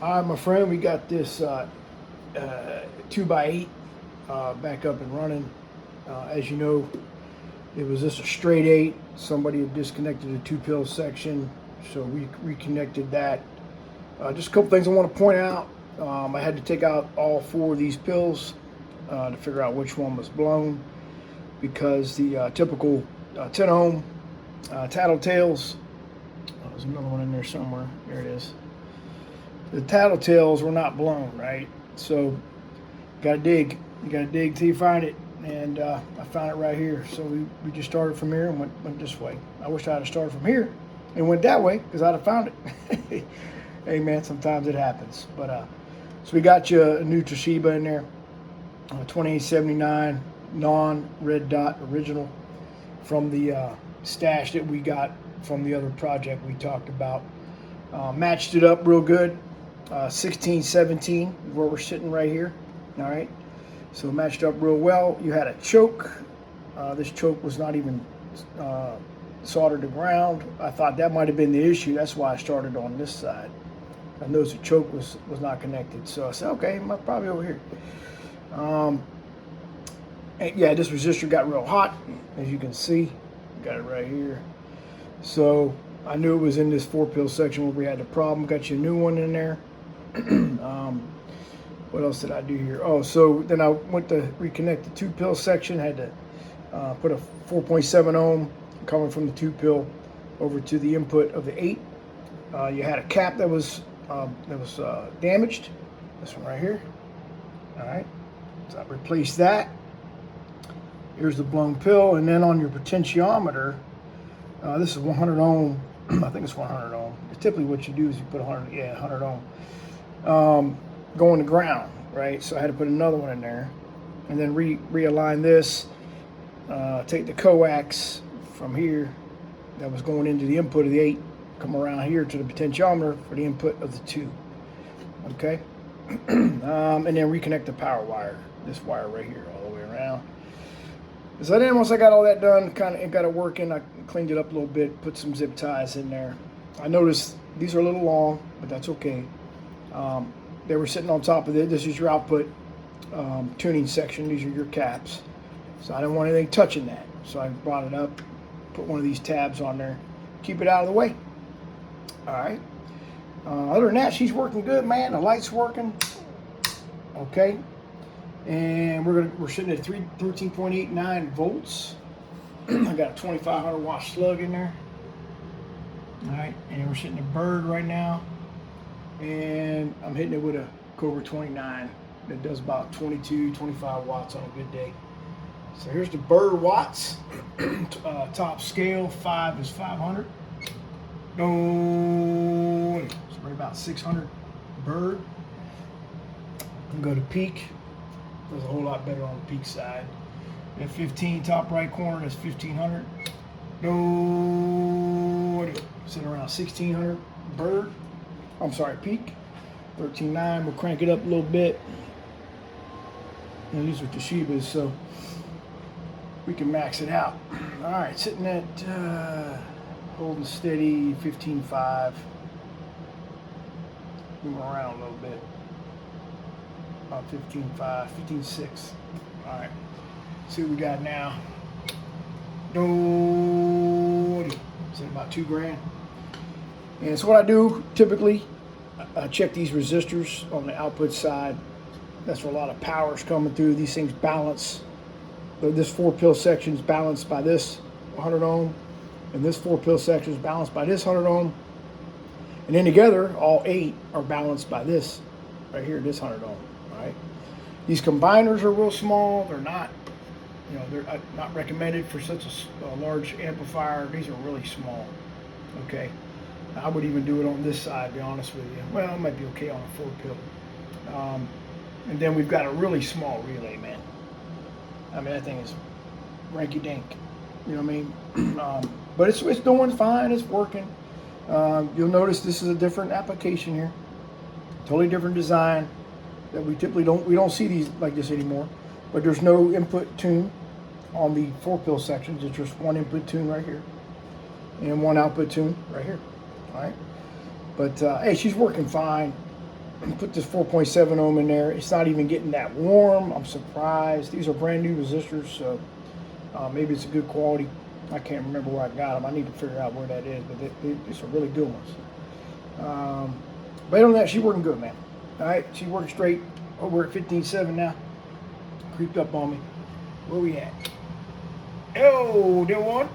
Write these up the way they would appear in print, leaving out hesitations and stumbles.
Hi, my friend. We got this 2x8 back up and running. As you know, it was just a straight 8. Somebody had disconnected the 2-pill section, so we reconnected that. Just a couple things I want to point out. I had to take out all 4 of these pills to figure out which one was blown, because the typical 10 ohm tattletales. Oh, there's another one in there somewhere. There it is. The tattletales were not blown, right? So you gotta dig. You gotta dig till you find it. And I found it right here. So we just started from here and went this way. I wish I had started from here and went that way, because I'd have found it. Hey man, sometimes it happens. But so we got you a new Toshiba in there, 2879 non-red dot original from the stash that we got from the other project we talked about. Matched it up real good. 1617 where we're sitting right here. All right, so matched up real well. You had a choke. This choke was not even soldered to ground. I thought that might have been the issue. That's why I started on this side. I noticed the choke was not connected, so I said, okay, I'm probably over here. Yeah, this resistor got real hot, as you can see. Got it right here. So I knew it was in this 4-pill section where we had the problem. Got you a new one in there. What else did I do here? Oh, so then I went to reconnect the 2-pill section. Had to put a 4.7 ohm coming from the 2-pill over to the input of the 8. You had a cap that was damaged. This one right here. All right, so I replaced that. Here's the blown pill, and then on your potentiometer, this is 100 ohm. I think it's 100 ohm. Typically, what you do is you put 100 ohm. Going to ground, right? So I had to put another one in there, and then realign this. Take the coax from here that was going into the input of the 8, come around here to the potentiometer for the input of the 2. Okay, and then reconnect the power wire. This wire right here, all the way around. So then once I got all that done, kind of got it working, I cleaned it up a little bit, put some zip ties in there. I noticed these are a little long, but that's okay. They were sitting on top of it. This is your output tuning section. These are your caps. So I didn't want anything touching that. So I brought it up, put one of these tabs on there, keep it out of the way. All right. Other than that, she's working good, man. The light's working. Okay. And we're sitting at 13.89 volts. I got a 2500 watt slug in there. All right, and we're sitting at Bird right now, and I'm hitting it with a Cobra 29 that does about 22, 25 watts on a good day. So here's the Bird watts. Top scale 5 is 500. No, so we're about 600 Bird. And go to peak. Does a whole lot better on the peak side. At 15, top right corner, that's 1500. No, sitting around 1600 Bird. I'm sorry, peak. 13.9. We'll crank it up a little bit. And these are Toshibas, so we can max it out. All right, sitting at holding steady, 15.5. Moving around a little bit. About 15.5, 15.6. All right, see what we got now. It's about $2,000. And so what I do typically, I check these resistors on the output side. That's where a lot of power is coming through. These things balance. This 4-pill section is balanced by this 100 ohm, and this 4-pill section is balanced by this 100 ohm. And then together, all 8 are balanced by this right here, this 100 ohm. Right? These combiners are real small. They're not, they're not recommended for such a large amplifier. These are really small. Okay, I would even do it on this side, to be honest with you. Well, it might be okay on a 4-pill. And then we've got a really small relay, man. I mean, that thing is ranky-dink. You know what I mean? But it's doing fine. It's working. You'll notice this is a different application here. Totally different design. That we typically don't see these like this anymore. But there's no input tune on the 4-pill sections. It's just one input tune right here and one output tune right here. All right. But hey, she's working fine. Put this 4.7 ohm in there. It's not even getting that warm. I'm surprised. These are brand new resistors, so maybe it's a good quality. I can't remember where I got them. I need to figure out where that is, but these are really good ones. But other than that, she's working good, man. All right, she's working straight. Oh, we're at 15.7 now. Creeped up on me. Where we at? Oh, there one.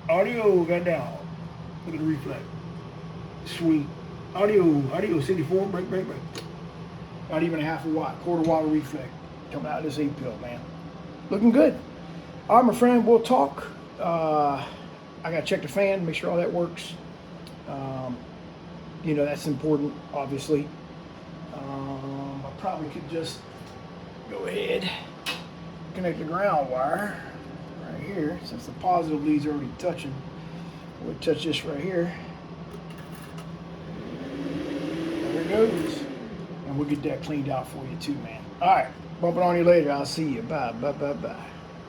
Audio got down. Look at the reflex. Sweet. Audio 64. Break. Not even a half a watt. Quarter watt of reflex. Coming out of this 8-pill, man. Looking good. All right, my friend, we'll talk. I got to check the fan, make sure all that works. You know, that's important, obviously. I probably could just go ahead, connect the ground wire right here, since the positive lead's already touching. We'll touch this right here. There it goes. And we'll get that cleaned out for you too, man. All right, bumping on you later. I'll see you. Bye.